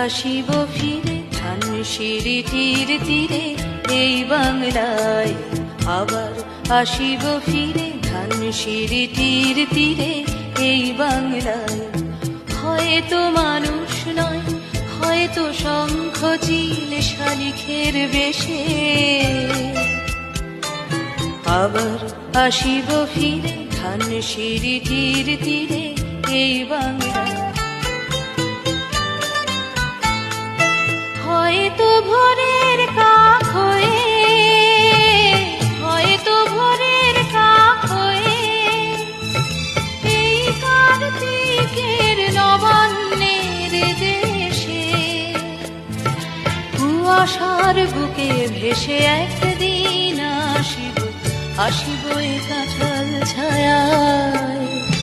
আসিব ফিরে ধানসিঁড়িটির তীরে এই বাংলায়, আবার আসিব ফিরে ধানসিঁড়িটির তীরে এই বাংলায়। হয়তো মানুষ নয়, হয়তো শঙ্খ চিল শালিখের বেশে, আবার আসিব ফিরে ধানসিঁড়িটির তীরে এই বাংলায়। হয়তো ভোরের কাক হয়ে, হয়তো ভোরের কাক হয়ে এই কার্তিকের নবান্নের দেশে, কুয়াশার বুকে ভেসে একদিন আসিব, আসিব এ কাঁঠাল ছায়ায়।